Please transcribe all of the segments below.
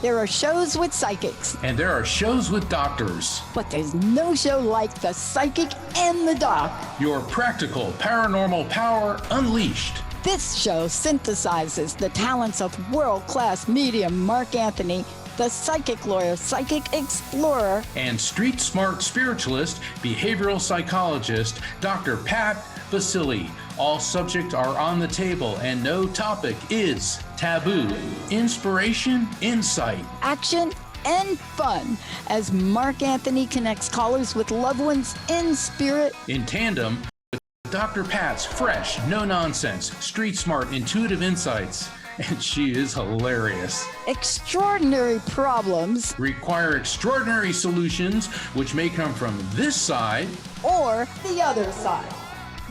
There are shows with psychics. And there are shows with doctors. But there's no show like The Psychic and the Doc. Your practical paranormal power unleashed. This show synthesizes the talents of world-class medium Mark Anthony, the psychic lawyer, psychic explorer, and street smart spiritualist, behavioral psychologist, Dr. Pat Baccili. All subjects are on the table and no topic is taboo. Inspiration, insight, action, and fun as Mark Anthony connects callers with loved ones in spirit. In tandem with Dr. Pat's fresh, no-nonsense, street smart, intuitive insights. And she is hilarious. Extraordinary problems require extraordinary solutions, which may come from this side or the other side.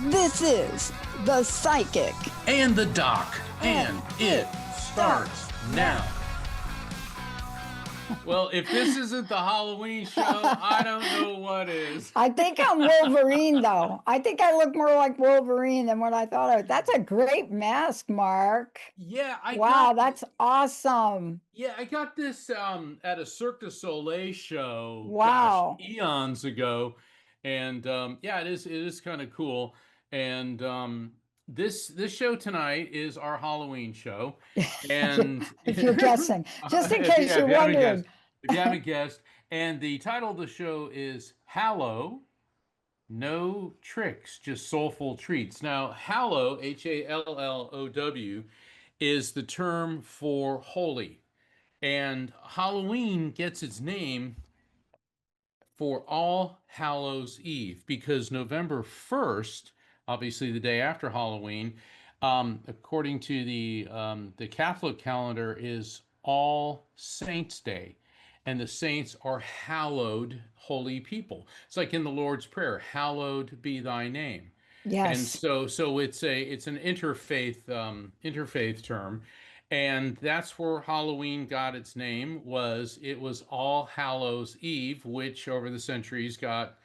This is The Psychic and the Doc, and it starts now. Well, if this isn't the Halloween show, I don't know what is. I think I'm Wolverine, though. I think I look more like Wolverine than what I thought I was. That's a great mask, Mark. Yeah. That's awesome. Yeah, I got this at a Cirque du Soleil show. Wow. Gosh, eons ago. And yeah, it is kind of cool. And this show tonight is our Halloween show, and if you're guessing, just in case you're wondering, if you haven't guessed, and the title of the show is Hallow, No Tricks, Just Soulful Treats. Now, Hallow, Hallow, is the term for holy, and Halloween gets its name for All Hallows Eve because November 1st. Obviously, the day after Halloween, according to the Catholic calendar, is All Saints' Day, and the saints are hallowed, holy people. It's like in the Lord's Prayer, "Hallowed be Thy name." Yes. And so it's an interfaith term, and that's where Halloween got its name. It was All Hallows Eve, which over the centuries got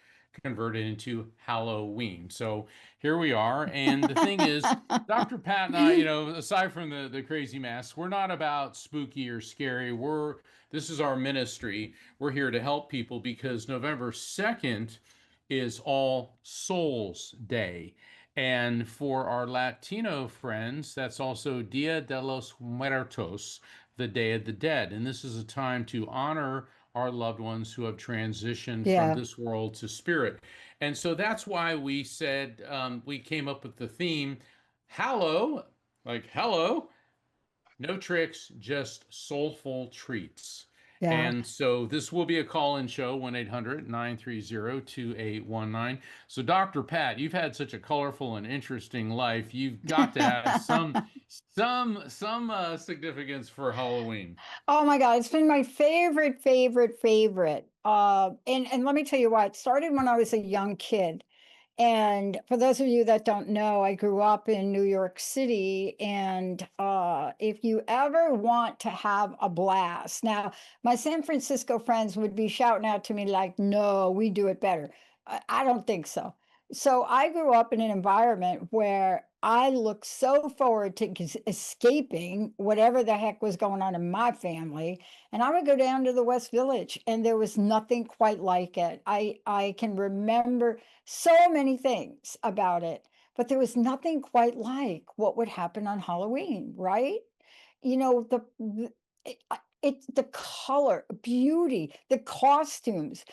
converted into Halloween. So here we are. And the thing is, Dr. Pat and I, aside from the crazy masks, we're not about spooky or scary. This is our ministry. We're here to help people because November 2nd is All Souls Day. And for our Latino friends, that's also Dia de los Muertos, the Day of the Dead. And this is a time to honor our loved ones who have transitioned from this world to spirit. And so that's why we said, we came up with the theme, Hallow, like hello, no tricks, just soulful treats. Yeah. And so this will be a call-in show, 1-800-930-2819. So Dr. Pat, you've had such a colorful and interesting life. You've got to have some significance for Halloween. Oh my God, it's been my favorite. And let me tell you why. It started when I was a young kid. And for those of you that don't know, I grew up in New York City. And if you ever want to have a blast, now my San Francisco friends would be shouting out to me like, no, we do it better. I don't think so. So I grew up in an environment where I looked so forward to escaping whatever the heck was going on in my family. And I would go down to the West Village and there was nothing quite like it. I can remember so many things about it, but there was nothing quite like what would happen on Halloween, right? It's the color, beauty, the costumes,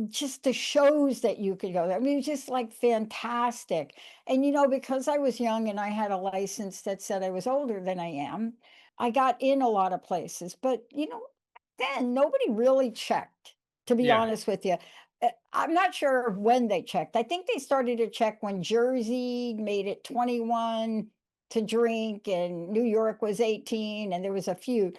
just the shows that you could go. I mean, it's just like fantastic. And because I was young and I had a license that said I was older than I am, I got in a lot of places. But then nobody really checked, to be honest with you. I'm not sure when they checked. I think they started to check when Jersey made it 21 to drink and New York was 18 and there was a few.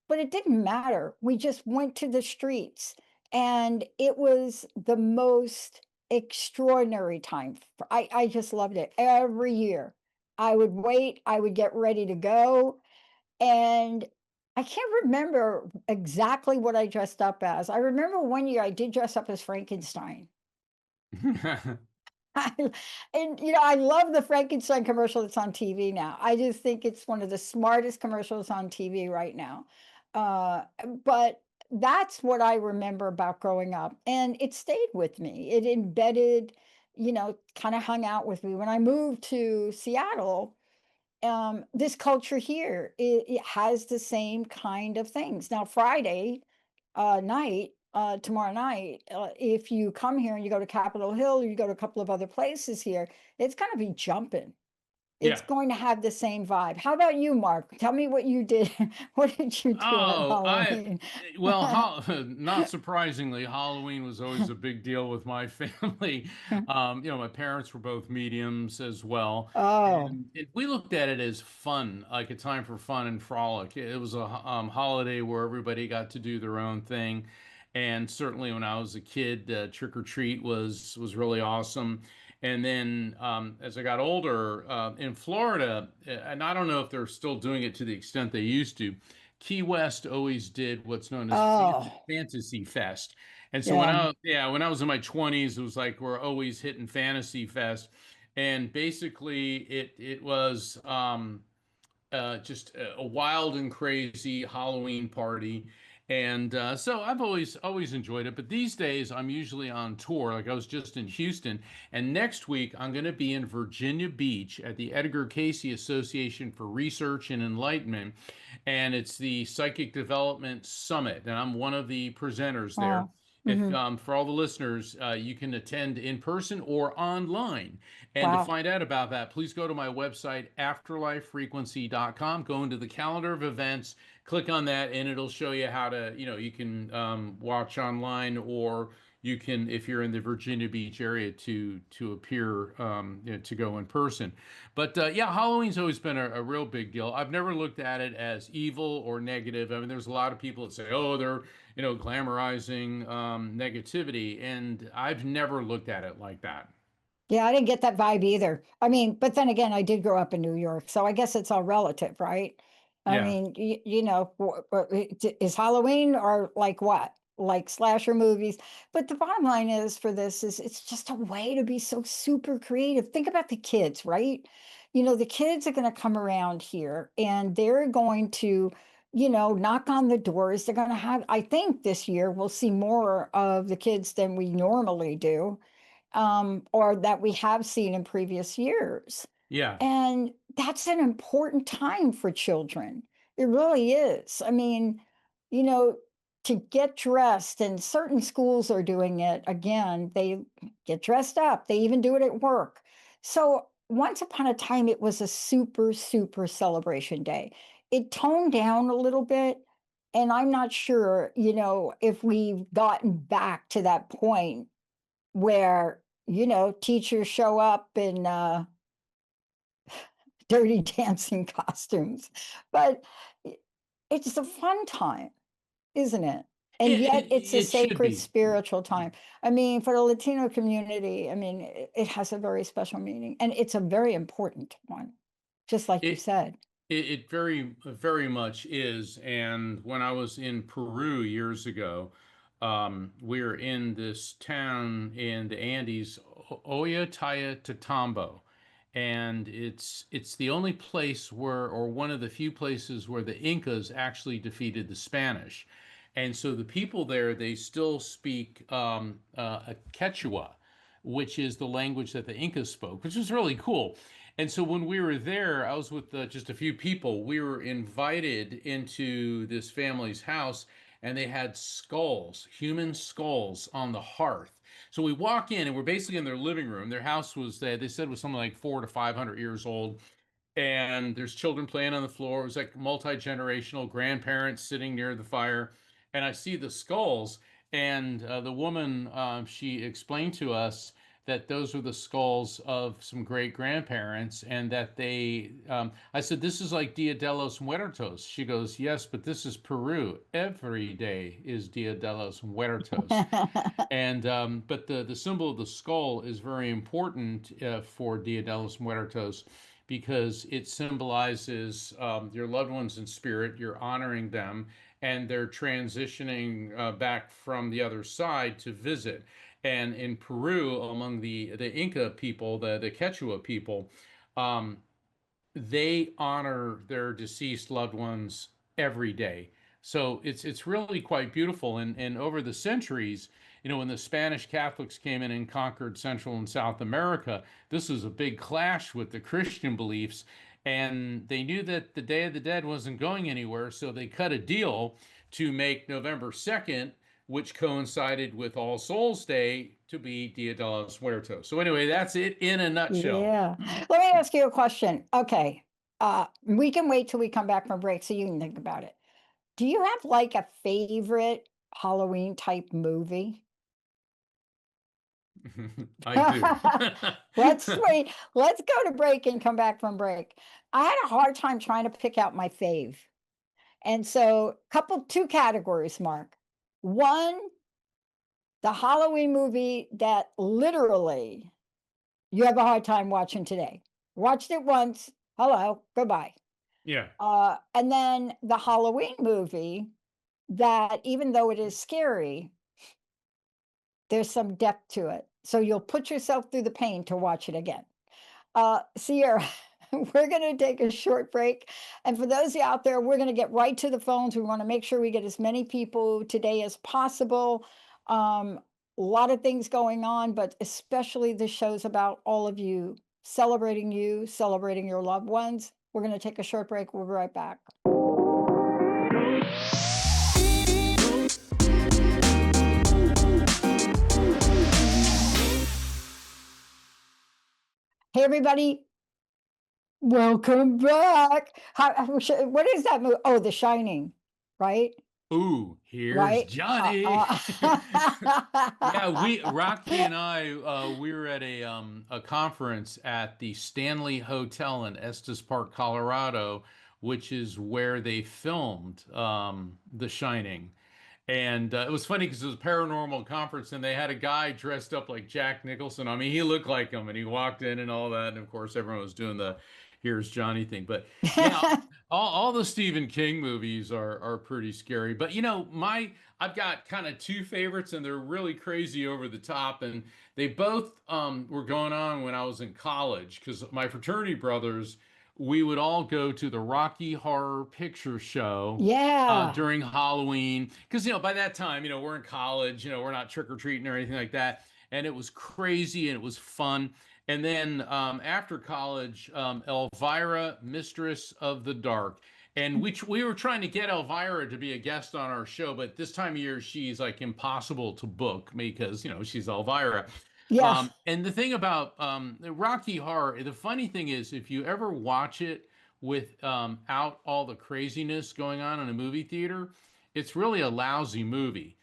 But it didn't matter. We just went to the streets and it was the most extraordinary time. I just loved it. Every year I would wait, I would get ready to go. And I can't remember exactly what I dressed up as. I remember one year I did dress up as Frankenstein. I love the Frankenstein commercial that's on TV now. I just think it's one of the smartest commercials on TV right now. Uh, but that's what I remember about growing up, and it stayed with me. It embedded, kind of hung out with me. When I moved to Seattle, this culture here, it has the same kind of things. Now, Friday night, tomorrow night, if you come here and you go to Capitol Hill, or you go to a couple of other places here, it's going to be jumping. It's Yeah. going to have the same vibe. How about you, Mark? Tell me what you did. What did you do at Oh, Halloween? well, not surprisingly, Halloween was always a big deal with my family. My parents were both mediums as well. Oh, And we looked at it as fun, like a time for fun and frolic. It was a holiday where everybody got to do their own thing. And certainly when I was a kid, trick or treat was really awesome. And then as I got older in Florida, and I don't know if they're still doing it to the extent they used to, Key West always did what's known as oh, Fantasy Fest. And so yeah. when I was in my 20s, it was like we're always hitting Fantasy Fest. And basically it was just a wild and crazy Halloween party. And so I've always enjoyed it. But these days I'm usually on tour. Like I was just in Houston, and next week I'm going to be in Virginia Beach at the Edgar Cayce Association for Research and Enlightenment, and it's the Psychic Development Summit, and I'm one of the presenters there. Oh, If hmm. For all the listeners, you can attend in person or online. And to Wow. find out about that, please go to my website, afterlifefrequency.com. Go into the calendar of events, click on that, and it'll show you how to, you can watch online, or you can, if you're in the Virginia Beach area, to appear, to go in person. But yeah, Halloween's always been a real big deal. I've never looked at it as evil or negative. I mean, there's a lot of people that say, oh, they're, glamorizing negativity, and I've never looked at it like that. Yeah, I didn't get that vibe either. I mean, but then again, I did grow up in New York, so I guess it's all relative, right? I Yeah. mean, is Halloween or like what? Like slasher movies. But the bottom line is for this is it's just a way to be so super creative. Think about the kids, right? The kids are going to come around here and they're going to, knock on the doors. They're going to have, I think this year we'll see more of the kids than we normally do, or that we have seen in previous years. Yeah. And that's an important time for children. It really is. I mean, you know, to get dressed, and certain schools are doing it again, they get dressed up, they even do it at work. So, once upon a time, it was a super, super celebration day. It toned down a little bit. And I'm not sure, if we've gotten back to that point where, teachers show up in dirty dancing costumes. But it's a fun time, isn't it? And It, yet it, it's a it should sacred be. spiritual time. I mean, for the Latino community, I mean, it has a very special meaning and it's a very important one, just like you It, said. it very much is. And when I was in Peru years ago, we were in this town in the Andes, Ollantaytambo, and it's the only place where, or one of the few places where the Incas actually defeated the Spanish. And so the people there, they still speak a Quechua, which is the language that the Incas spoke, which was really cool. And so when we were there, I was with just a few people. We were invited into this family's house, and they had skulls, human skulls on the hearth. So we walk in, and we're basically in their living room. Their house was, they said, was something like 400 to 500 years old, and there's children playing on the floor. It was like multi-generational, grandparents sitting near the fire, and I see the skulls. And the woman, she explained to us that those are the skulls of some great grandparents, and that I said, this is like Dia de los Muertos. She goes, yes, but this is Peru. Every day is Dia de los Muertos. And but the symbol of the skull is very important for Dia de los Muertos, because it symbolizes your loved ones in spirit. You're honoring them, and they're transitioning back from the other side to visit. And in Peru, among the Inca people, the Quechua people, um, they honor their deceased loved ones every day. So it's really quite beautiful. And over the centuries, when the Spanish Catholics came in and conquered Central and South America, this was a big clash with the Christian beliefs. And they knew that the Day of the Dead wasn't going anywhere, so they cut a deal to make November 2nd, which coincided with All Souls Day, to be Dia de los Muertos. So anyway, that's it in a nutshell. Yeah. Let me ask you a question. Okay. We can wait till we come back from break so you can think about it. Do you have like a favorite Halloween type movie? I do. Let's wait. Let's go to break and come back from break. I had a hard time trying to pick out my fave. And so, two categories, Mark. One, the Halloween movie that literally you have a hard time watching today. Watched it once. Hello, goodbye. Yeah. And then the Halloween movie that, even though it is scary, there's some depth to it. So you'll put yourself through the pain to watch it again. Sierra, we're going to take a short break. And for those of you out there, we're going to get right to the phones. We want to make sure we get as many people today as possible. A lot of things going on, but especially the shows about all of you, celebrating your loved ones. We're going to take a short break. We'll be right back. Hey, everybody. Welcome back. What is that movie? Oh, The Shining, right? Ooh, here's Right? Johnny. Yeah, Rocky and I we were at a conference at the Stanley Hotel in Estes Park, Colorado, which is where they filmed The Shining. And it was funny because it was a paranormal conference, and they had a guy dressed up like Jack Nicholson. I mean, he looked like him, and he walked in and all that. And of course, everyone was doing the "Here's Johnny" thing. But yeah, all the Stephen King movies are pretty scary. But I've got kind of two favorites, and they're really crazy over the top, and they both were going on when I was in college because my fraternity brothers, we would all go to the Rocky Horror Picture Show Yeah. during Halloween because by that time we're in college, we're not trick or treating or anything like that, and it was crazy and it was fun. And then after college, Elvira, Mistress of the Dark. And we were trying to get Elvira to be a guest on our show, but this time of year she's like impossible to book because she's Elvira. Yeah. And the thing about Rocky Horror, the funny thing is, if you ever watch it without all the craziness going on in a movie theater, it's really a lousy movie.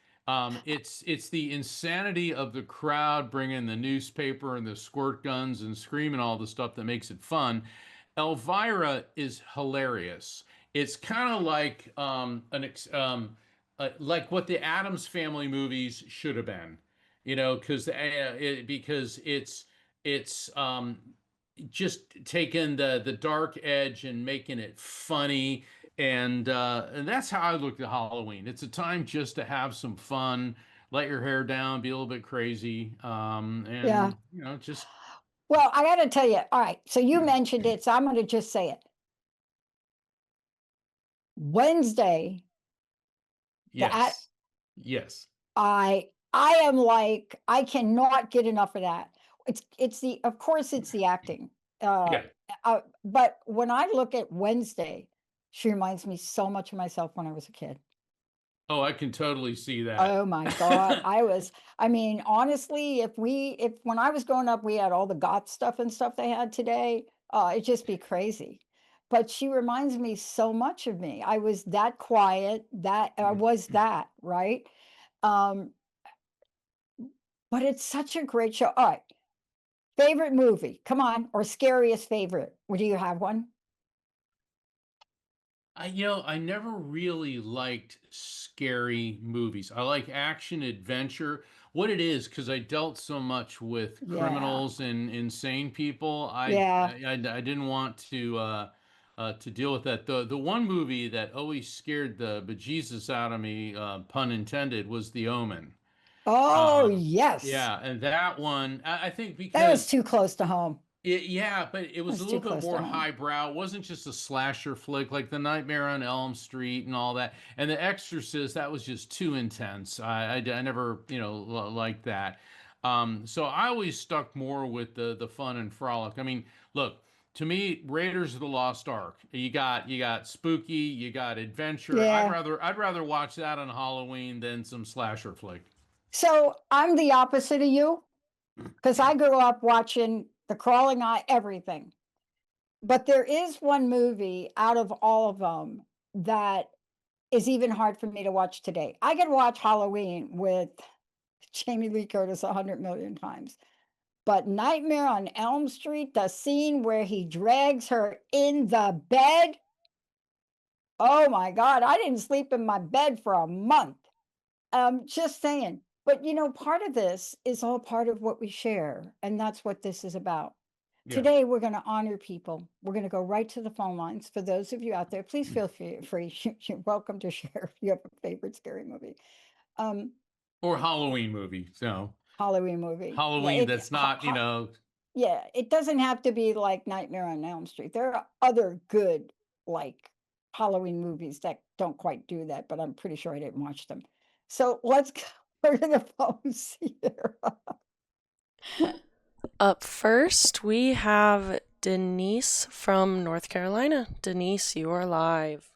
It's the insanity of the crowd bringing the newspaper and the squirt guns and screaming all the stuff that makes it fun. Elvira is hilarious. It's kind of like like what the Addams Family movies should have been, because it's just taking the dark edge and making it funny, and that's how I look at Halloween. It's a time just to have some fun, let your hair down, be a little bit crazy, Yeah. and just Well, I got to tell you. All right. So you mentioned it. So I'm going to just say it. Wednesday, the at yes, yes, I am like, I cannot get enough of that. It's the of course it's the acting. Uh, yeah. but when I look at Wednesday, she reminds me so much of myself when I was a kid. Oh, I can totally see that. Oh my God. I mean, honestly, if when I was growing up, we had all the goth stuff and stuff they had today, it'd just be crazy. But she reminds me so much of me. I was that quiet, that I was that, right? Um, but it's such a great show. All right. Favorite movie? Come on, or scariest favorite? Or do you have one? I never really liked scary movies. I like action adventure. What it is, because I dealt so much with Yeah. criminals and insane people, Yeah. I didn't want to deal with that. The one movie that always scared the bejesus out of me, pun intended, was The Omen. Oh, Uh, yes. yeah, and that one, I think That was because too close to home. Yeah, but it was a That's little too bit close to more home. highbrow. It wasn't just a slasher flick like The Nightmare on Elm Street and all that. And The Exorcist, that was just too intense. I never, liked that. So I always stuck more with the fun and frolic. I mean, look, to me, Raiders of the Lost Ark. You got spooky, you got adventure. I'd Yeah. rather I'd rather watch that on Halloween than some slasher flick. So I'm the opposite of you because I grew up watching The Crawling Eye, everything. But there is one movie out of all of them that is even hard for me to watch today. I could watch Halloween with Jamie Lee Curtis 100 million times. But Nightmare on Elm Street, the scene where he drags her in the bed. Oh my God, I didn't sleep in my bed for a month. Just saying. But part of this is all part of what we share, and that's what this is about. Yeah. Today, we're going to honor people. We're going to go right to the phone lines. For those of you out there, please feel free. You're welcome to share if you have a favorite scary movie. Um, Or Halloween movie. So Halloween movie. Yeah, Halloween that's not, yeah, it doesn't have to be like Nightmare on Elm Street. There are other good like Halloween movies that don't quite do that, but I'm pretty sure I didn't watch them. So let's go to the phones here. Up first, we have Denise from North Carolina. Denise, you are live.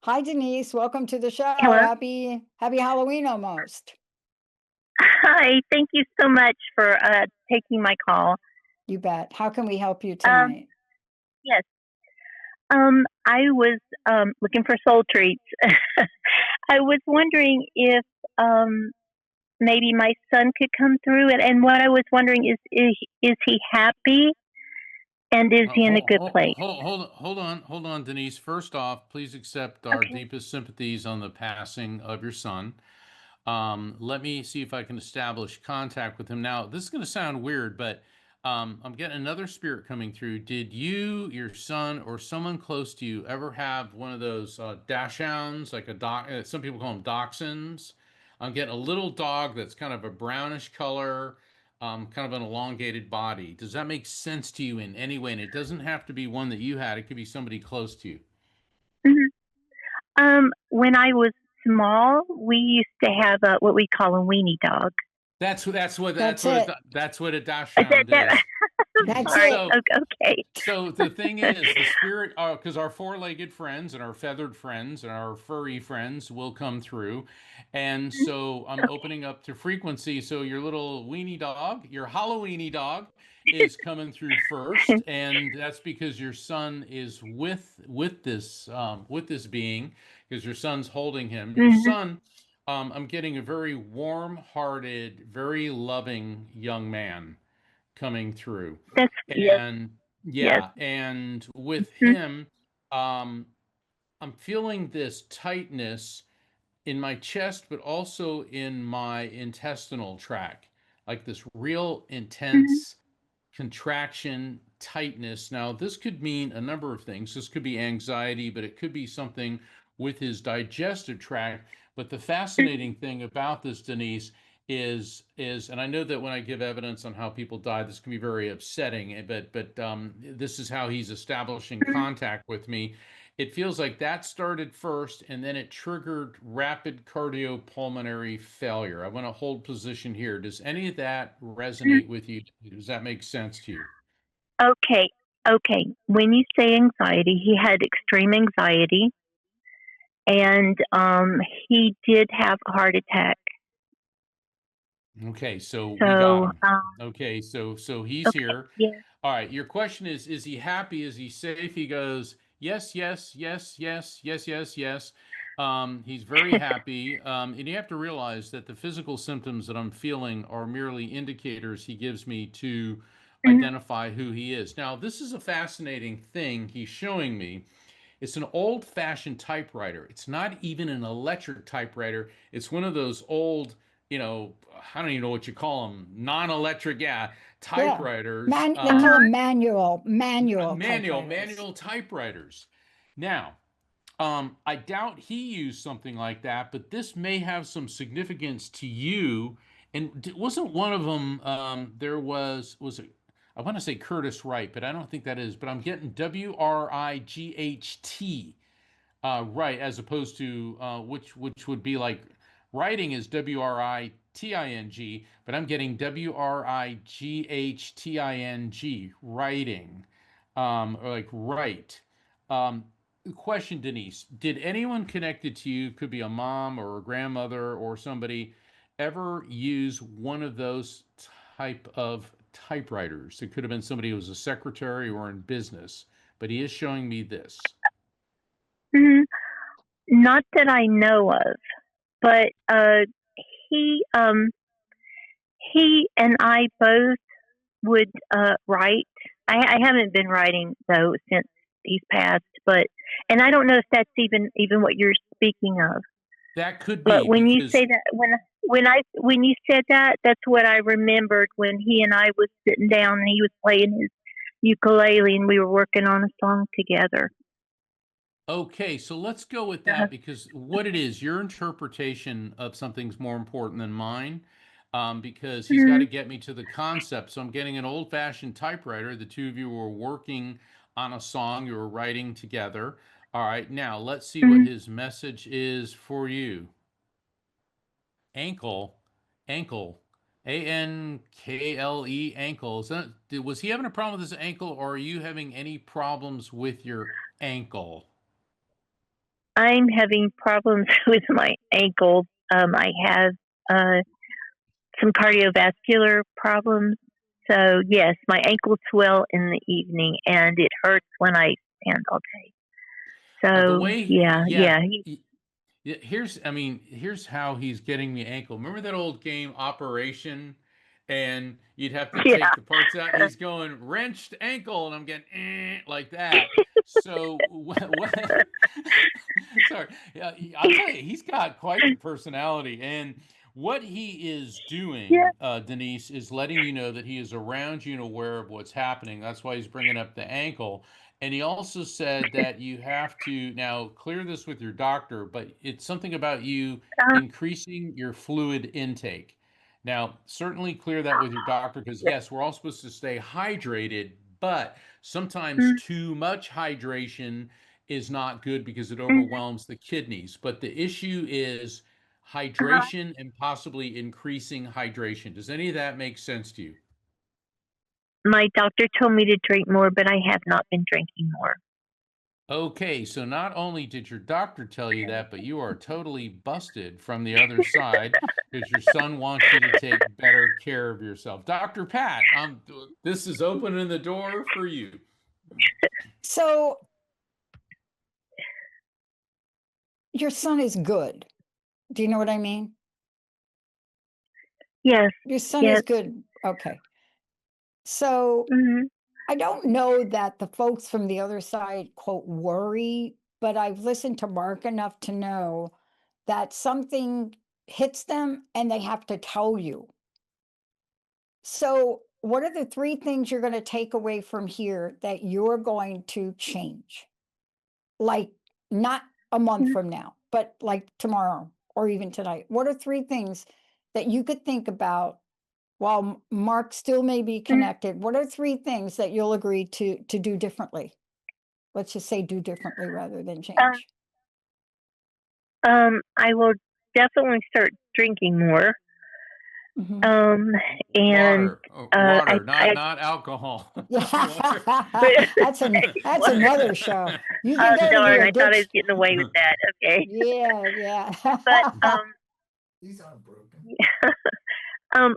Hi, Denise. Welcome to the show. Hello. Happy Halloween almost. Hi. Thank you so much for taking my call. You bet. How can we help you Um, tonight? yes. I was looking for soul treats. I was wondering if maybe my son could come through, and what I was wondering is he happy, and is he in a good place? Hold on, Denise. First off, please accept our Okay. deepest sympathies on the passing of your son. Let me see if I can establish contact with him. Now, this is going to sound weird, but I'm getting another spirit coming through. Did you, your son, or someone close to you ever have one of those dachshunds, like a doc? Some people call them dachshunds. I'm getting a little dog that's kind of a brownish color, kind of an elongated body. Does that make sense to you in any way? And it doesn't have to be one that you had. It could be somebody close to you. hmm when I was small, we used to have what we call a weenie dog. That's it. That's what a That, dachshund that, is. That's sorry. it. So Okay. So the thing is, the spirit, because our four-legged friends and our feathered friends and our furry friends will come through, and so I'm Okay. opening up to frequency. So your little weenie dog, your Halloweeny dog, is coming through first, and that's because your son is with this being, because your son's holding him. Your hmm son, I'm getting a very warm-hearted, very loving young man coming through. That's yes, And yes. yeah, and with Mhm, him, um, I'm feeling this tightness in my chest, but also in my intestinal tract, like this real mhm, intense contraction, tightness. Now, this could mean a number of things. This could be anxiety, but it could be something with his digestive tract. But the mhm, fascinating thing about this, Denise, is, and I know that when I give evidence on how people die, this can be very upsetting. But this is how he's establishing mhm. contact with me. It feels like that started first, and then it triggered rapid cardiopulmonary failure. I want to hold position here. Does any of that Mhm. resonate with you? Does that make sense to you? Okay, okay. When you say anxiety, he had extreme anxiety, and he did have a heart attack. Okay, so we got So, him. Okay, so he's okay, here. yeah. All right, your question is he happy? Is he safe? He goes, yes, yes, yes, yes, yes, yes, yes. He's very happy. And you have to realize that the physical symptoms that I'm feeling are merely indicators he gives me to Mhm, identify who he is. Now, this is a fascinating thing he's showing me. It's an old-fashioned typewriter. It's not even an electric typewriter. It's one of those old, I don't even know what you call them, non-electric, yeah, Yeah. typewriters. They call them mhm, manual typewriters. Manual typewriters. Now, I doubt he used something like that, but this may have some significance to you. And wasn't one of them? There was it? I want to say Curtis Wright, but I don't think that is. But I'm getting Wright, right, as opposed to which would be like writing is Writing, but I'm getting Wrightting, writing, or like right. Um, Question, Denise: did anyone connected to you, could be a mom or a grandmother or somebody, ever use one of those type of typewriters? It could have been somebody who was a secretary or in business, but he is showing me this. Mhm. Not that I know of, but he he and I both would write. I haven't been writing though since he's passed, but and I don't know if that's even what you're speaking of. That could But be when you because say that, when you said that, that's what I remembered when he and I was sitting down and he was playing his ukulele and we were working on a song together. okay, so let's go with Uh-huh. that because what it is, your interpretation of something's more important than mine. Because he's got to Mhm. get me to the concept. So I'm getting an old-fashioned typewriter. The two of you were working on a song, you were writing together. All right, now let's see what Mhm. his message is for you. Ankle, ankle, Ankle, ankle. Was he having a problem with his ankle, or are you having any problems with your ankle? I'm having problems with my ankles. I have uh, some cardiovascular problems. So yes, my ankles swell in the evening, and it hurts when I stand all day. The So way, yeah, yeah, yeah, yeah, here's how he's getting the ankle. Remember that old game Operation, and you'd have to yeah. take the parts out. He's going wrenched ankle, and I'm getting like that. So sorry, yeah, I'll tell you, he's got quite the personality, and what he is Yeah. doing, Denise, is letting you know that he is around you and aware of what's happening. That's why he's bringing up the ankle. And he also said that you have to now clear this with your doctor, but it's something about you Uh, increasing your fluid intake. Now, certainly clear that with your doctor because, yeah. yes, we're all supposed to stay hydrated, but sometimes Mm, too much hydration is not good because it mm, overwhelms the kidneys. But the issue is uh-huh. hydration and possibly increasing hydration. Does any of that make sense to you? My doctor told me to drink more, but I have not been drinking more. Okay, so not only did your doctor tell you that, but you are totally busted from the other side because your son wants you to take better care of yourself. Dr. Pat, this is opening the door for you. So your son is good. Do you know what I mean? Yes, Your son is yes. good. Okay. So Hmm. I don't know that the folks from the other side, quote, worry, but I've listened to Mark enough to know that something hits them and they have to tell you. So, what are the three things you're going to take away from here that you're going to change? Like, not a month from now, but like tomorrow or even tonight. What are three things that you could think about while Mark still may be connected? What are three things that you'll agree to do differently? Let's just say do differently rather than change. I will definitely start drinking more. Mhm. Um, and Water, water, I not alcohol. Water. Yeah, that's another show. You can go to the darn, I thought I was addiction. getting away with that. Okay, Yeah, yeah. but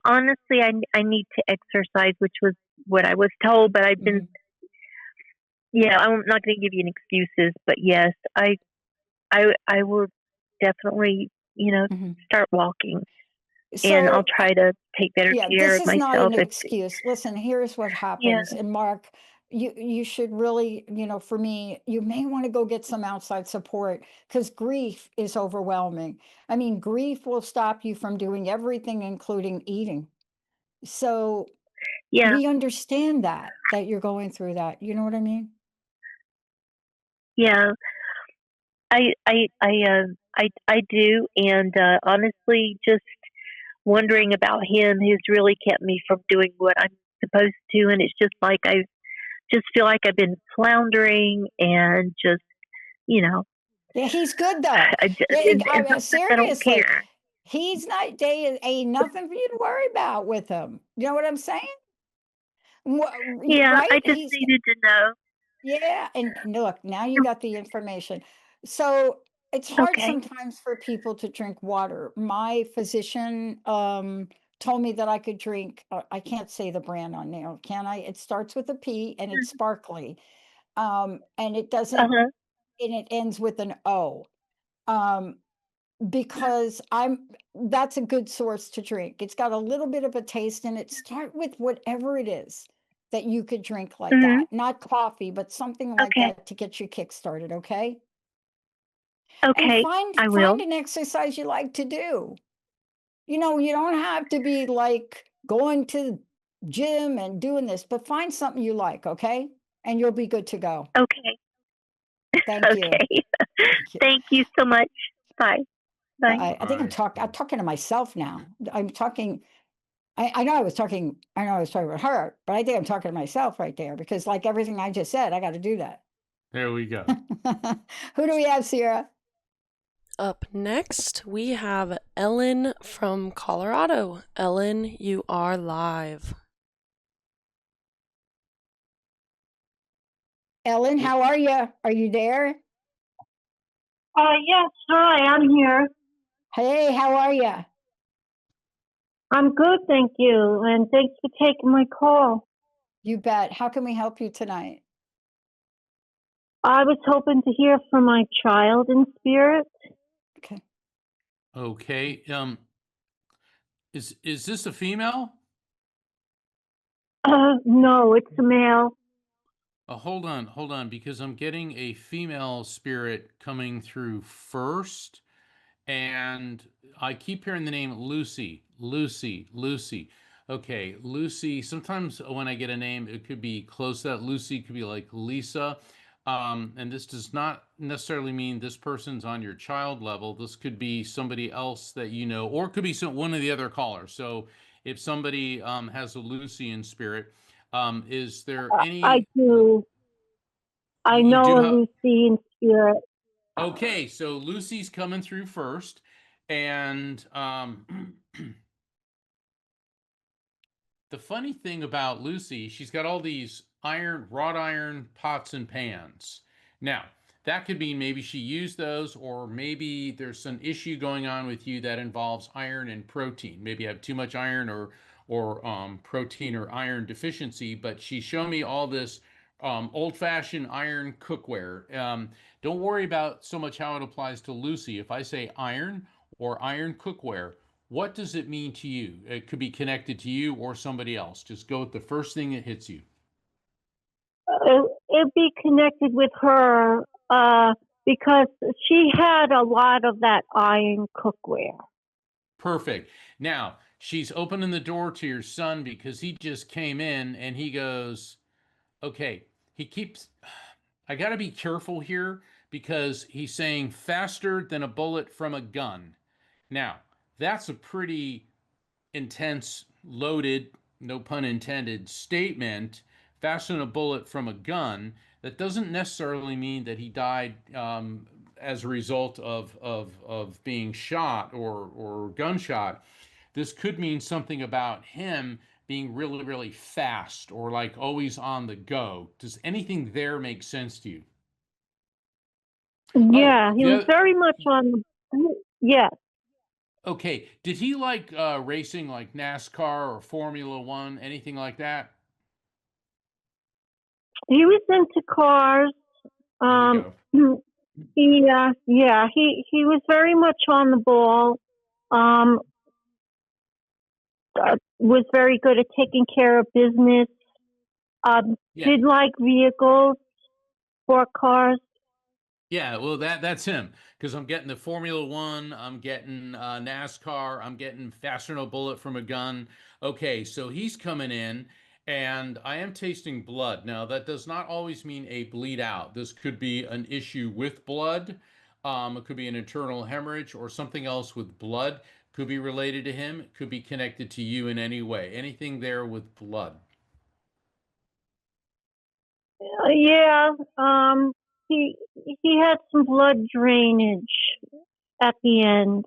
honestly, I need to exercise, which was what I was told. But I've been, Mhm, yeah, I'm not going to give you any excuses. But yes, I will definitely, mhm. start walking, and I'll So, try to take better yeah, care this of is not myself. an If excuse. Listen, here's what yeah, happens. And Mark, you should really, for me, you may want to go get some outside support because grief is overwhelming. I mean, grief will stop you from doing everything, including eating. So yeah, we understand that you're going through that. You know what I mean? yeah. I do, and honestly, just wondering about him has really kept me from doing what I'm supposed to, and it's just like I just feel like I've been floundering and just, you know, Yeah, he's good though. and sometimes I don't Seriously, care. he's not. They ain't nothing for you to worry about with him. You know what I'm saying? Yeah, Right? I just He's needed to know. Yeah, and look, now you got the information. So it's hard Okay. sometimes for people to drink water. My physician told me that I could drink, I can't say the brand on there, can I? It starts with a P and it's sparkly. And it doesn't, Uh-huh. and it ends with an O. Um, because that's a good source to drink. It's got a little bit of a taste in it. Start with whatever it is that you could drink like Mhm. that. Not coffee, but something like Okay. that to get you kick started, okay? And Okay. find I find will. an exercise you like to do. You don't have to be like going to gym and doing this, but find something you like, okay? And you'll be good to go. Okay. Thank you. Okay. Thank you. Thank you so much. Bye. Bye. I think Bye. I'm talking to myself now. I'm talking I know I was talking about her, but I think I'm talking to myself right there because like everything I just said, I got to do that. There we go. Who do we have, Sierra? Up next, we have Ellen from Colorado. Ellen, you are live. Ellen, how are you? Are you there? Yes, hi, I'm here. Hey, how are you? I'm good, thank you, and thanks for taking my call. You bet. How can we help you tonight? I was hoping to hear from my child in spirit. Okay. Okay. Is this a female? No, it's a male. Hold on, because I'm getting a female spirit coming through first, and I keep hearing the name Lucy, Lucy, Lucy. Okay, Lucy. Sometimes when I get a name, it could be close to that. Lucy could be like Lisa. And this does not necessarily mean this person's on your child level. This could be somebody else that you know, or it could be one of the other callers. So if somebody has a Lucy in spirit, is there I any, do. I you know do a have, Lucy in spirit. okay, so Lucy's coming through first. And the funny thing about Lucy, she's got all these wrought iron pots and pans. Now, that could mean maybe she used those, or maybe there's some issue going on with you that involves iron and protein. Maybe you have too much iron or protein or iron deficiency. But she's shown me all this old-fashioned iron cookware. Don't worry about so much how it applies to Lucy. If I say iron or iron cookware, what does it mean to you? It could be connected to you or somebody else. Just go with the first thing that hits you. It'd be connected with her because she had a lot of that iron cookware. Perfect. Now, she's opening the door to your son because he just came in and he goes, okay, he keeps, I got to be careful here because he's saying faster than a bullet from a gun. Now, that's a pretty intense, loaded, no pun intended, statement, faster than a bullet from a gun. That doesn't necessarily mean that he died as a result of being shot or gunshot. This could mean something about him being really, really fast or like always on the go. Does anything there make sense to you? Oh, Yeah, he the was other, very much on. Yes, okay. Did he like racing like NASCAR or Formula One, anything like that? he was into cars. There you Um, go. he was very much on the ball. Um, was very good at taking care of business. Yeah. Did like vehicles, sport cars. Yeah, well, that's him because I'm getting the Formula One, I'm getting NASCAR, I'm getting faster than a bullet from a gun. Okay, so he's coming in, and I am tasting blood. Now, that does not always mean a bleed out. This could be an issue with blood. It could be an internal hemorrhage or something else with blood. Could be related to him. Could be connected to you in any way. Anything there with blood. Yeah. He he had some blood drainage at the end.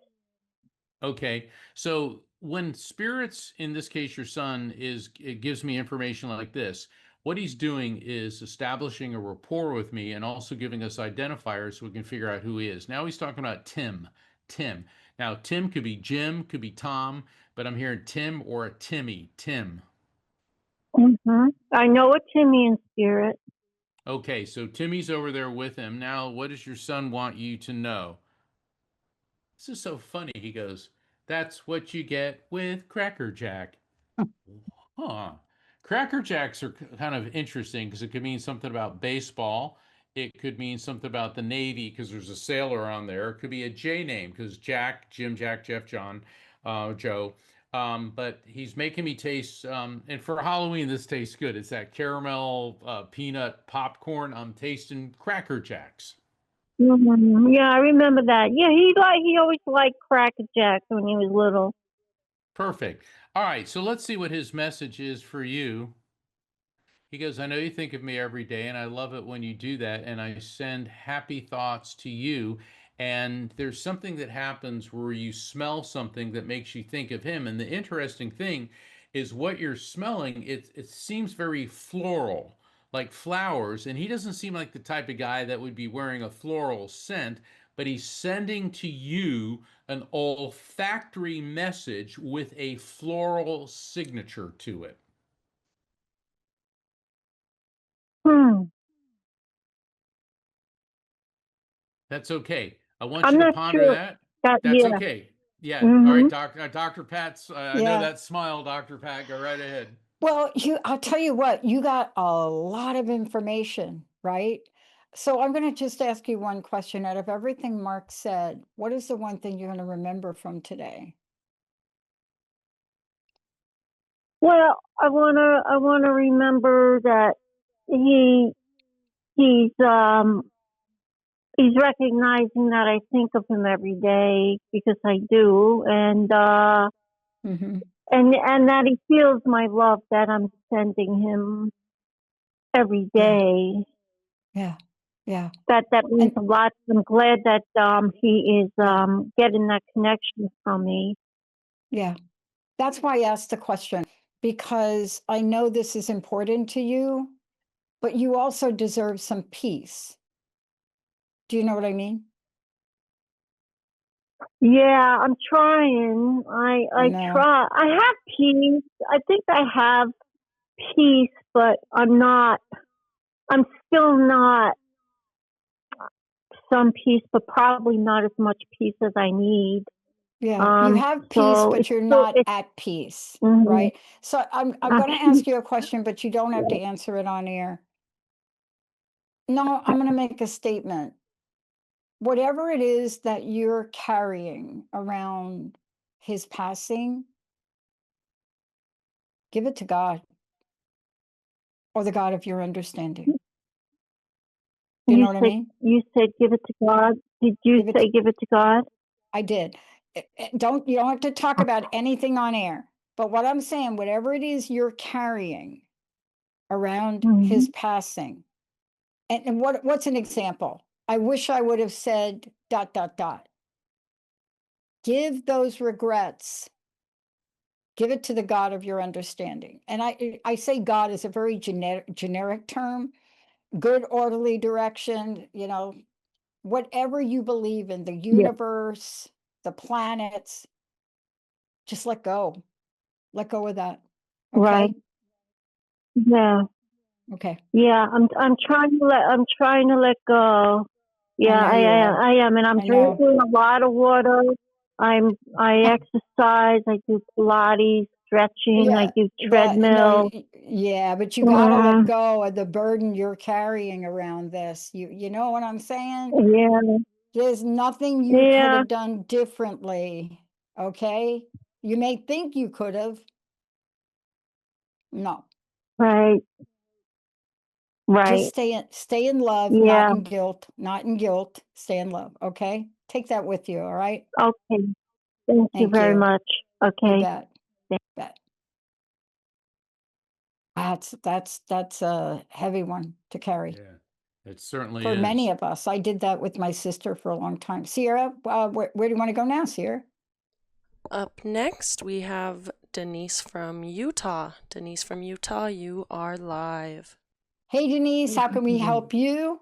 Okay. So when spirits, in this case your son, it gives me information like this, what he's doing is establishing a rapport with me and also giving us identifiers so we can figure out who he is. Now he's talking about Tim. Tim. Now Tim could be Jim, could be Tom, but I'm hearing Tim or a Timmy. Tim. I know a Timmy in spirit. Okay, so Timmy's over there with him. Now, what does your son want you to know? This is so funny. He goes, "That's what you get with Cracker Jack." Huh. Cracker Jacks are kind of interesting because it could mean something about baseball. It could mean something about the Navy because there's a sailor on there. It could be a J name because Jack, Jim, Jack, Jeff, John, Joe. But he's making me taste, and for Halloween, this tastes good. It's that caramel peanut popcorn. I'm tasting Cracker Jacks. Yeah, I remember that. Yeah, he always liked Cracker Jacks when he was little. Perfect. All right, so let's see what his message is for you. He goes, "I know you think of me every day, and I love it when you do that. And I send happy thoughts to you. And there's something that happens where you smell something that makes you think of him. And the interesting thing is what you're smelling, it seems very floral, like flowers. And he doesn't seem like the type of guy that would be wearing a floral scent, but he's sending to you an olfactory message with a floral signature to it." Hmm. That's okay. I want you I'm to not ponder sure. that. That That's yeah. okay. Yeah. All right, Mhm. Dr. Pat's. I know Yeah. that smile, Dr. Pat. Go right ahead. Well, I'll tell you what, you got a lot of information, right? So I'm going to just ask you one question. Out of everything Mark said, what is the one thing you're going to remember from today? Well, I wanna remember that he he's um he's recognizing that I think of him every day because I do, Mm-hmm. and that he feels my love that I'm sending him every Yeah, day. yeah, yeah. That means And a lot. I'm glad that he is yeah, getting that connection from me. yeah. That's why I asked the question, because I know this is important to you, but you also deserve some peace. Do you know what I mean? Yeah, I'm trying. I I know. try. I have peace. I think I have peace, but I'm not. I'm still not some peace, but probably not as much peace as I need. Yeah, you have peace, So but it's you're still not it's at peace, mm-hmm, right? So I'm not going to peace. ask you a question, but you don't have to answer it on air. No, I'm going to make a statement. Whatever it is that you're carrying around his passing, give it to God or the God of your understanding. Do you know what I mean? You said give it to God. Did you Give it say to, give it to God? I did. You don't have to talk about anything on air. But what I'm saying, whatever it is you're carrying around Mm-hmm. his passing, and what's an example? I wish I would have said dot dot dot. Give those regrets, give it to the God of your understanding. And I say God is a very generic term, good orderly direction, whatever you believe in, the Yeah. universe, the planets, just let go. Let go of that. Right. Okay? Yeah. Okay. Yeah. I'm trying to let go. I Yeah, know you are. I am, and I'm I know. drinking a lot of water. I exercise. I do Pilates, stretching. I Yeah, do well, no, treadmill. yeah, but you got to let Mm, go of the burden you're carrying around this. You know what I'm saying? yeah, There's nothing you could yeah, have done differently. Okay? You may think you could have. No. right, Just right. stay in love, not Yeah. in guilt, not in guilt. Stay in love, okay? Take that with you, all right? Okay. Thank you Thank very you. much. You Okay. bet. Bet. That's a heavy one to carry Yeah, it certainly for many is. of us. I did that with my sister for a long time. Sierra, where do you want to go now, Sierra? Up next, we have Denise from Utah. Denise from Utah, you are live. Hey, Denise, how can we help you?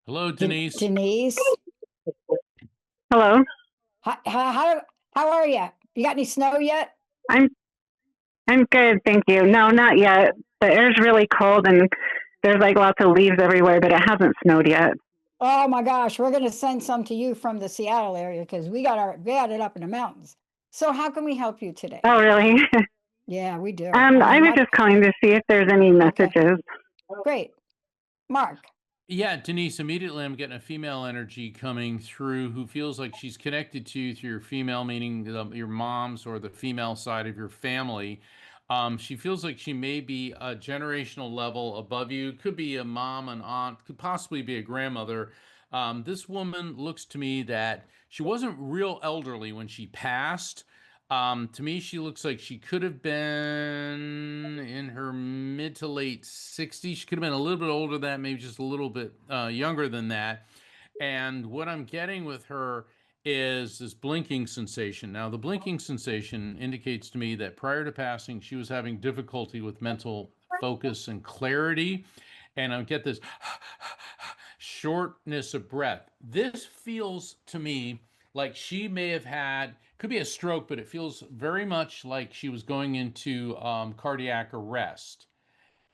Hello, Denise. Denise, Hello. how are you? You got any snow yet? I'm I'm good, thank you. No, not yet. The air's really cold and there's like lots of leaves everywhere, but it hasn't snowed yet. Oh my gosh, we're going to send some to you from the Seattle area because we got it up in the mountains. So how can we help you today? Oh, really? Yeah, we do. I I mean, was just calling to see if there's any okay, messages. great. Mark. Yeah, Denise, immediately I'm getting a female energy coming through who feels like she's connected to you through your female, meaning your mom's or the female side of your family. She feels like she may be a generational level above you. Could be a mom, an aunt, could possibly be a grandmother. This woman looks to me that she wasn't real elderly when she passed. To me, she looks like she could have been in her mid to late 60s. She could have been a little bit older than that, maybe just a little bit younger than that. And what I'm getting with her is this blinking sensation. Now, the blinking sensation indicates to me that prior to passing, she was having difficulty with mental focus and clarity. And I get this shortness of breath. This feels to me like she may have had, could be a stroke, but it feels very much like she was going into cardiac arrest.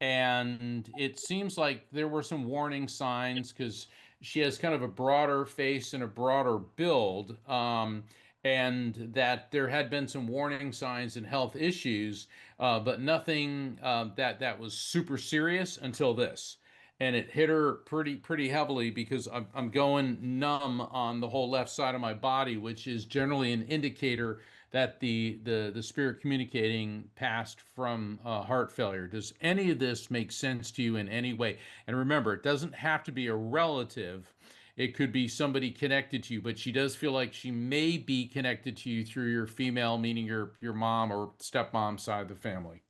And it seems like there were some warning signs because she has kind of a broader face and a broader build, and that there had been some warning signs and health issues, but nothing that was super serious until this. And it hit her pretty heavily because I'm going numb on the whole left side of my body, which is generally an indicator that the spirit communicating passed from heart failure. Does any of this make sense to you in any way? And remember, it doesn't have to be a relative. It could be somebody connected to you, but she does feel like she may be connected to you through your female, meaning your mom or stepmom side of the family.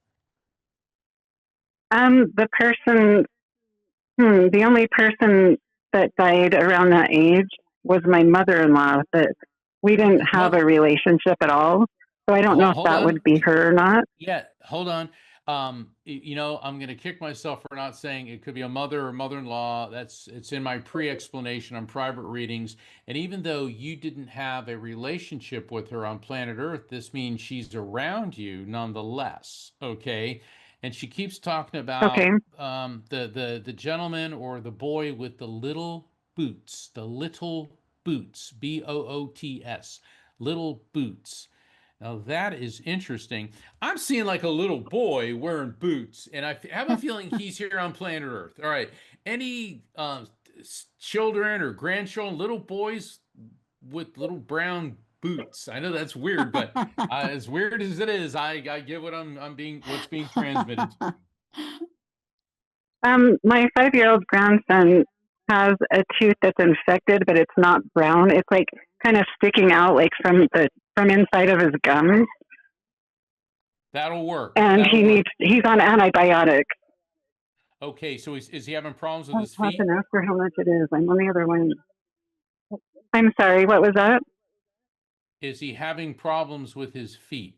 The person, the only person that died around that age was my mother-in-law, but we didn't have Well, a relationship at all. So I don't know if hold that on. would be her or not. Yeah, hold on. I'm going to kick myself for not saying it could be a mother or mother-in-law. It's in my pre-explanation on private readings. And even though you didn't have a relationship with her on planet Earth, this means she's around you nonetheless. Okay. And she keeps talking Okay. about the gentleman or the boy with the little boots, Boots, little boots. Now that is interesting. I'm seeing like a little boy wearing boots, and I have a feeling he's here on planet Earth. All right. Any children or grandchildren, little boys with little brown boots? I know that's weird, but as weird as it is, I get what I'm being what's being transmitted to me. My 5-year-old grandson has a tooth that's infected, but it's not brown. It's like kind of sticking out like from inside of his gums. That'll work. And That'll work. he's on antibiotics. Okay, so is he having problems with I'll his talk feet? and ask her how much it is. I'm on the other line. I'm sorry, what was that? Is he having problems with his feet?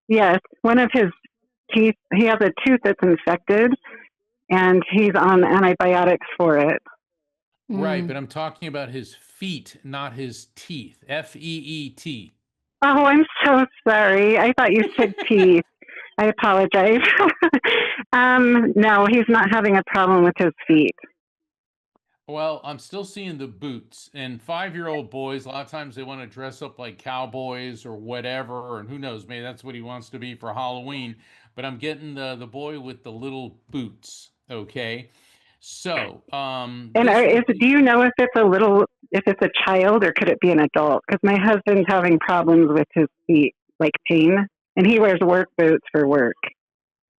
Yes, one of his teeth, he has a tooth that's infected and he's on antibiotics for it. Right, Mm. but I'm talking about his feet, not his teeth. Feet. Oh, I'm so sorry. I thought you said teeth. I apologize. No, he's not having a problem with his feet. Well, I'm still seeing the boots. And 5-year-old boys, a lot of times they want to dress up like cowboys or whatever, and who knows, maybe that's what he wants to be for Halloween. But I'm getting the boy with the little boots. Okay. So, And this would do be you know if it's a child or could it be an adult? Because my husband's having problems with his feet, like pain, and he wears work boots for work.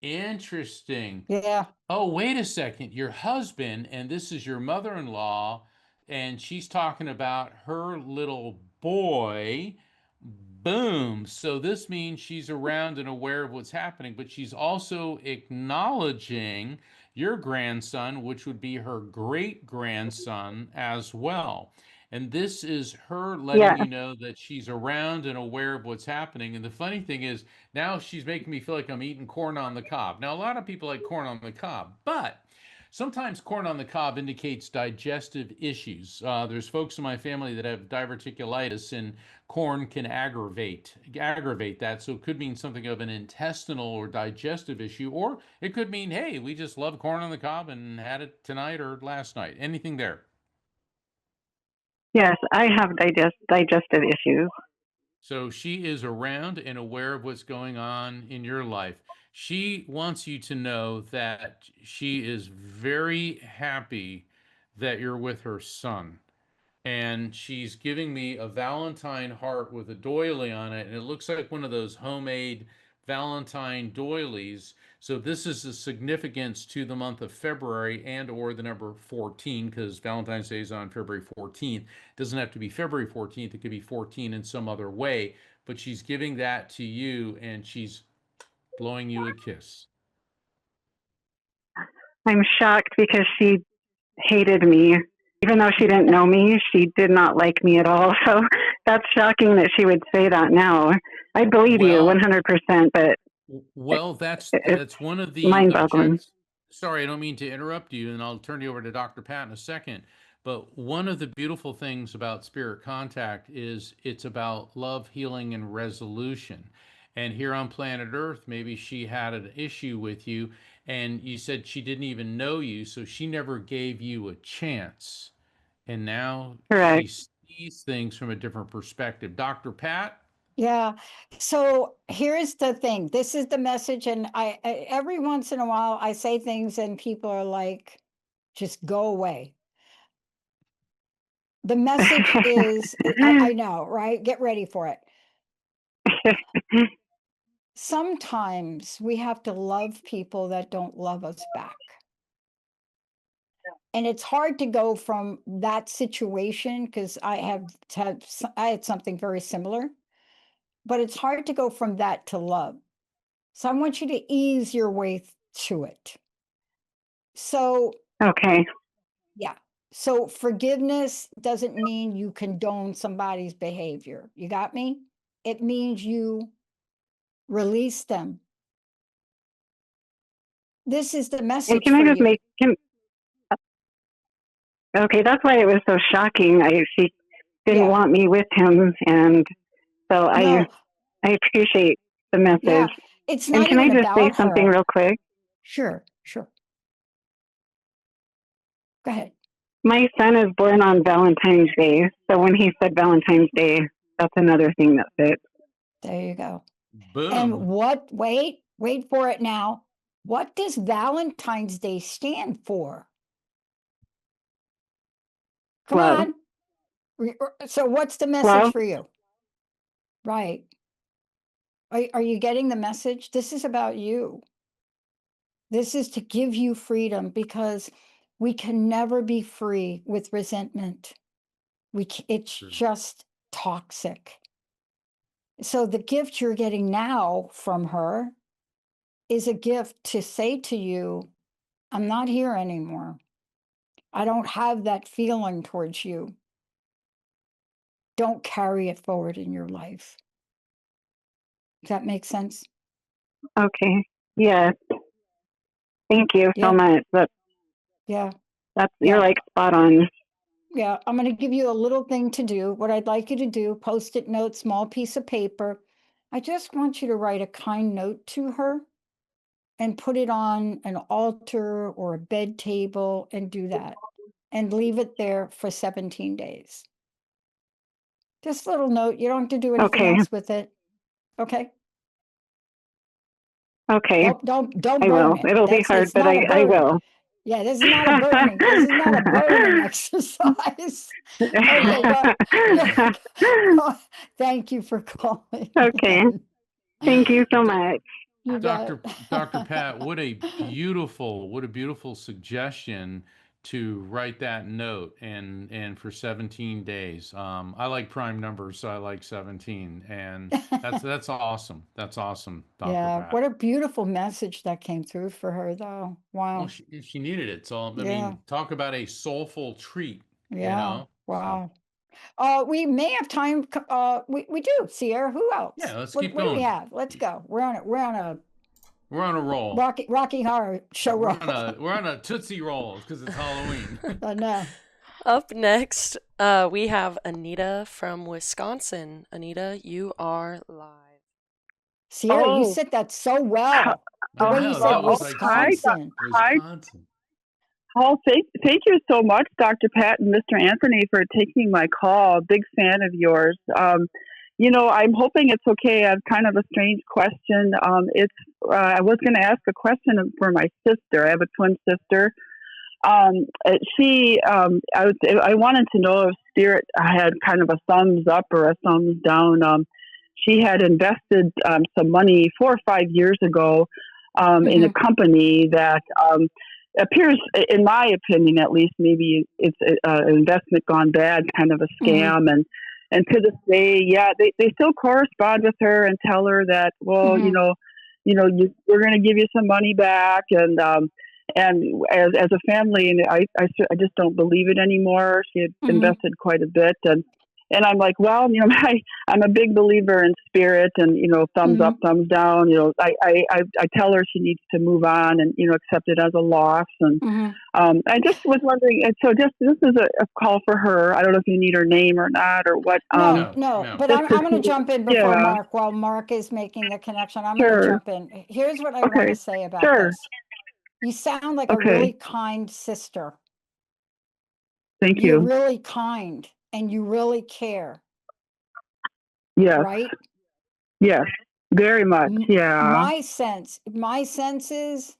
interesting. Yeah. Oh, wait a second. Your husband, and this is your mother-in-law, and she's talking about her little boy. Boom. So this means she's around and aware of what's happening, but she's also acknowledging your grandson, which would be her great grandson as well. And this is her letting Yeah. you know that she's around and aware of what's happening. And the funny thing is, now she's making me feel like I'm eating corn on the cob. Now, a lot of people like corn on the cob, but sometimes corn on the cob indicates digestive issues. There's folks in my family that have diverticulitis, and corn can aggravate that. So it could mean something of an intestinal or digestive issue, or it could mean, hey, we just love corn on the cob and had it tonight or last night. Anything there? Yes, I have digestive issues. So she is around and aware of what's going on in your life. She wants you to know that she is very happy that you're with her son. And she's giving me a Valentine heart with a doily on it, and it looks like one of those homemade Valentine doilies. So this is a significance to the month of February and or the number 14, because Valentine's Day is on February 14th. It doesn't have to be February 14th, it could be 14 in some other way, but she's giving that to you and she's blowing you a kiss. I'm shocked because she hated me. Even though she didn't know me, she did not like me at all. So that's shocking that she would say that now. I believe you Well, 100%, but Well, it's that's one of the mind boggling. objects. Sorry, I don't mean to interrupt you, and I'll turn you over to Dr. Pat in a second. But one of the beautiful things about spirit contact is it's about love, healing, and resolution. And here on planet Earth, maybe she had an issue with you, and you said she didn't even know you, so she never gave you a chance. And now she Correct. sees things from a different perspective. Dr. Pat? Yeah. So here's the thing. This is the message, and I every once in a while I say things and people are like, just go away. The message is, I know, right? Get ready for it. Sometimes we have to love people that don't love us back. And it's hard to go from that situation because I had something very similar, but it's hard to go from that to love. So I want you to ease your way to it. So, Okay. yeah. So forgiveness doesn't mean you condone somebody's behavior. You got me? It means you release them. This is the And message can I for just you. okay, that's why it was so shocking. She didn't Yeah. want me with him, and so I No, appreciate the yeah. message. It's And not can I even just say about something her. real quick? Sure, sure. Go ahead. My son is born on Valentine's Day, so when he said Valentine's Day, that's another thing that fits. There you go. And Boom. wait for it now. What does Valentine's Day stand for? Come Love. on. So what's the message Love. for you? Right. Are you getting the message? This is about you. This is to give you freedom because we can never be free with resentment. It's just toxic. So the gift you're getting now from her is a gift to say to you, I'm not here anymore. I don't have that feeling towards you. Don't carry it forward in your life. Does that make sense? Okay. Yes. Thank you so Yeah, much. yeah, You're yeah, like spot on. yeah. I'm going to give you a little thing to do. What I'd like you to do, post-it note, small piece of paper. I just want you to write a kind note to her and put it on an altar or a bed table and do that and leave it there for 17 days. Just a little note. You don't have to do anything Okay. else with it. Okay. Okay. Don't I burn will. it. It'll be That's hard, it's but not a I burning. will. Yeah, this is not a burning. This is not a burning exercise. Okay, Well, thank you for calling Okay. in. Thank you so much. You bet. Dr. Pat, what a beautiful suggestion to write that note and for 17 days. I like prime numbers, so I like 17, and that's awesome. That's awesome, Dr. Yeah, Pat. what a beautiful message that came through for her, though. Well, Wow. she needed it. So I Yeah, mean, talk about a soulful treat, you yeah, know? So wow. We may have time. We do. Sierra, who else? yeah, let's What keep what do we going. have? Let's go. We're on a We're on a roll. Rocky Horror Show roll. We're on a Tootsie Roll because it's Halloween. I know. Up next, we have Anita from Wisconsin. Anita, you are live. Sierra, you Oh, said that so well. The I way you know said that oh, was like some hi, Wisconsin. hi. Wisconsin. Oh, thank you so much, Dr. Pat and Mr. Anthony, for taking my call. Big fan of yours. I'm hoping it's okay. I have kind of a strange question. I was going to ask a question for my sister. I have a twin sister. I wanted to know if Spirit had kind of a thumbs up or a thumbs down. She had invested some money 4 or 5 years ago in a Hmm. company that appears, in my opinion at least, maybe it's an investment gone bad, kind of a Hmm. scam. And to this day, yeah, they still correspond with her and tell her that, well, Hmm. we're going to give you some money back, and as a family, and I just don't believe it anymore. She had Hmm. invested quite a bit, and I'm like, well, I'm a big believer in spirit, and thumbs Hmm. up, thumbs down. I tell her she needs to move on and accept it as a loss. And Hmm. I just was wondering. And so, just this is a call for her. I don't know if you need her name or not or what. No, No, no, no. but Just I'm to going to see. jump in before Yeah. Mark, while Mark is making the connection. I'm going to Sure. jump in. Here's what I want Okay. to say about Sure. this. You sound like a Okay. really kind sister. Thank You're you. really kind and you really care, Yes. right? Yes. Very much. Yeah. My sense is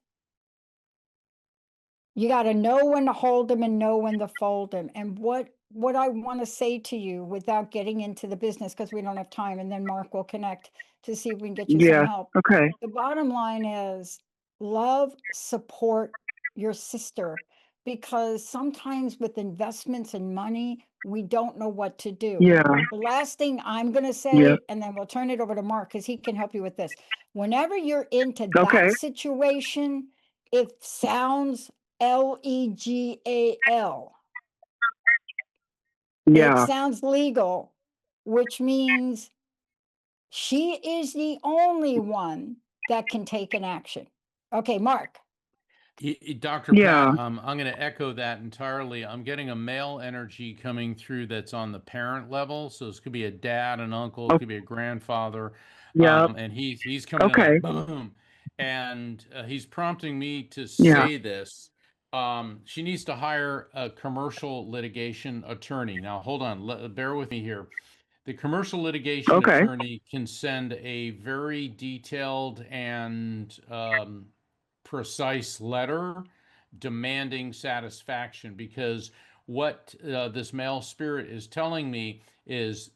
you got to know when to hold them and know when to fold them. And what I want to say to you, without getting into the business, because we don't have time, and then Mark will connect to see if we can get you some Yes. help. Okay. The bottom line is love, support your sister, because sometimes with investments and money, we don't know what to do. Yeah. The last thing I'm going to Yeah. say, and then we'll turn it over to Mark because he can help you with this. Whenever you're into Okay. that situation, it sounds legal. It Yeah. sounds legal, which means she is the only one that can take an action. Okay, Mark. Dr. Yeah. Pat, I'm going to echo that entirely. I'm getting a male energy coming through that's on the parent level. So this could be a dad, an uncle, it Oh, could be a grandfather, yeah. and he's coming in Okay. like boom, and he's prompting me to Yeah. say this. She needs to hire a commercial litigation attorney. Now, hold on, bear with me here. The commercial litigation Okay. attorney can send a very detailed and precise letter demanding satisfaction, because what this male spirit is telling me is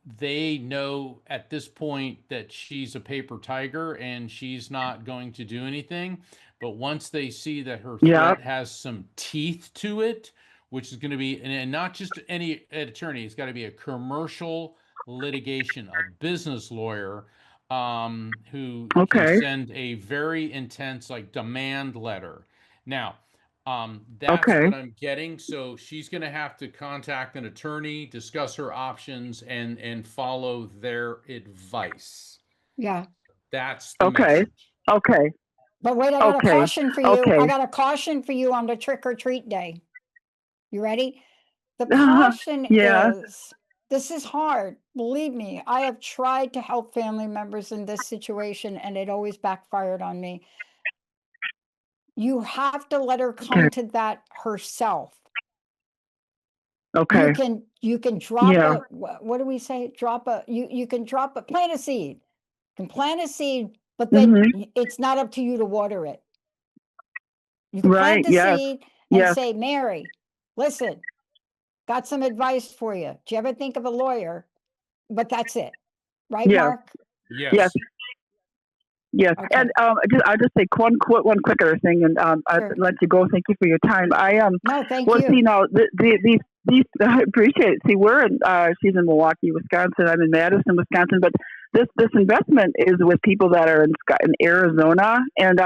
they know at this point that she's a paper tiger and she's not going to do anything. But once they see that her Yeah. threat has some teeth to it, which is going to be, and not just any attorney, it's got to be a commercial litigation, a business lawyer who can Okay. send a very intense, like, demand letter. Now, that's Okay. what I'm getting. So she's going to have to contact an attorney, discuss her options, and follow their advice. Yeah. That's the Okay. message. Okay. But wait, I got a Okay. caution for you. I Okay. got a caution for you on the trick or treat day. You ready? The caution Yeah. is this is hard. Believe me, I have tried to help family members in this situation and it always backfired on me. You have to let her Okay. come to that herself. Okay. You can drop Yeah. a what do we say? You can drop a plant a seed. You can plant a seed, but then Mhm. it's not up to you to water it. You can plant Right. the Yes. seed and Yes. say, Mary, listen, got some advice for you. Do you ever think of a lawyer? But that's it. Right, Yes. Mark? Yes. Yes. Yes, Okay. and I'll just say one quick other thing, and I'll Sure. let you go. Thank you for your time. No, thank Well, you. see now these I appreciate it. See, she's in Milwaukee, Wisconsin. I'm in Madison, Wisconsin, but this investment is with people that are in Arizona, and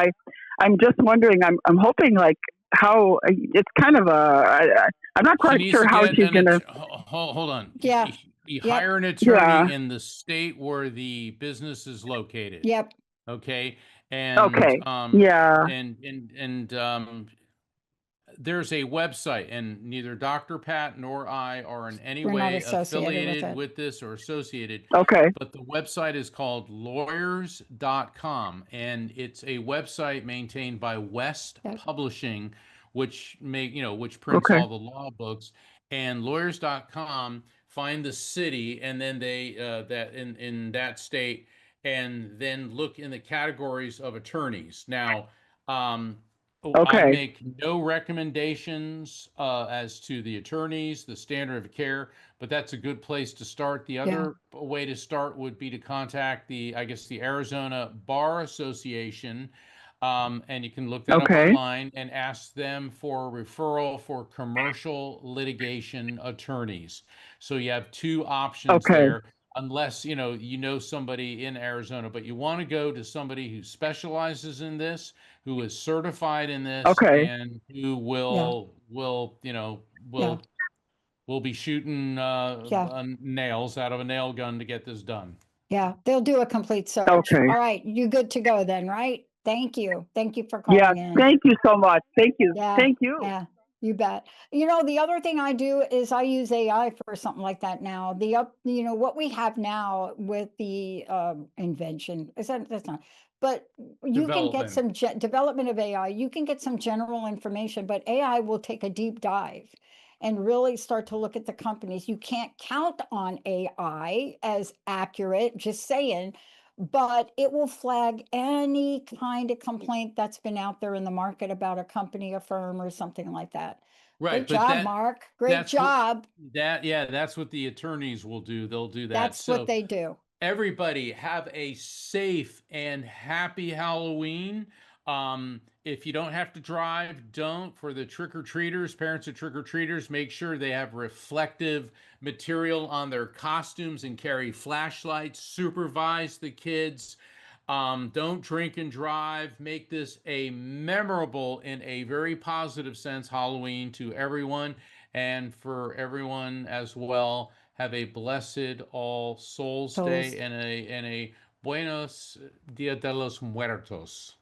I'm just wondering. I'm hoping like how it's kind of I'm not She quite needs sure to how get she's gonna. hold on. Yeah. You Yep. hire an Yeah. attorney in the state where the business is located. Yep. Okay. And Okay. Yeah. there's a website, and neither Dr. Pat nor I are in any We're not way associated with affiliated it. with this or associated, Okay. but the website is called lawyers.com, and it's a website maintained by West Yep. Publishing, which prints Okay. all the law books. And lawyers.com, find the city, and then they that in that state, and then look in the categories of attorneys. Now, I Okay. make no recommendations as to the attorneys, the standard of care, but that's a good place to start. The Yeah. other way to start would be to contact the Arizona Bar Association, and you can look that up Okay. online and ask them for a referral for commercial litigation attorneys. So you have two options Okay. there, unless you know somebody in Arizona, but you want to go to somebody who specializes in this, who is certified in this, Okay. and who Yeah. will be shooting Yeah. nails out of a nail gun to get this done. Yeah. They'll do a complete search. Okay. All right. You good to go then, right? Thank you. Thank you for Yeah. calling in. Thank you so much. Thank you. Yeah. Thank you. Yeah. You bet. The other thing I do is I use AI for something like that now. What we have now with the invention that's not, but you can get Development. some development of AI. You can get some general information, but AI will take a deep dive and really start to look at the companies. You can't count on AI as accurate, just saying, but it will flag any kind of complaint that's been out there in the market about a company, a firm, or something like that. Right, Great but job, Mark. Great that's what job. that's what the attorneys will do. They'll do that. That's what So they do. everybody have a safe and happy Halloween. If you don't have to drive, don't. For the trick-or-treaters, parents of trick-or-treaters, make sure they have reflective material on their costumes and carry flashlights. Supervise the kids. Don't drink and drive. Make this a memorable, in a very positive sense, Halloween to everyone, and for everyone as well. Have a blessed All Souls Souls. Day and a Buenos Dia de los Muertos.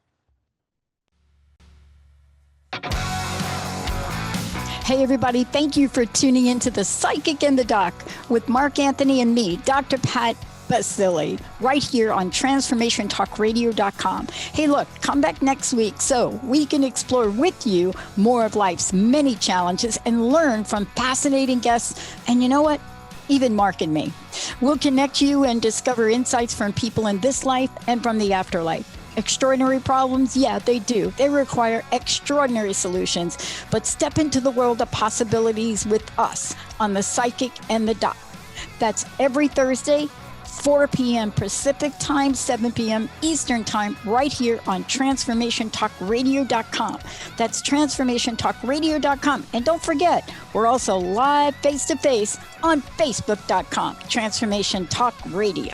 Hey, everybody. Thank you for tuning into The Psychic and the Doc with Mark Anthony and me, Dr. Pat Baccili, right here on TransformationTalkRadio.com. Hey, look, come back next week so we can explore with you more of life's many challenges and learn from fascinating guests. And you know what? Even Mark and me. We'll connect you and discover insights from people in this life and from the afterlife. Extraordinary problems? Yeah, they do. They require extraordinary solutions. But step into the world of possibilities with us on The Psychic and the Doc. That's every Thursday, 4 p.m. Pacific Time, 7 p.m. Eastern Time, right here on TransformationTalkRadio.com. That's TransformationTalkRadio.com. And don't forget, we're also live face-to-face on Facebook.com, Transformation Talk Radio.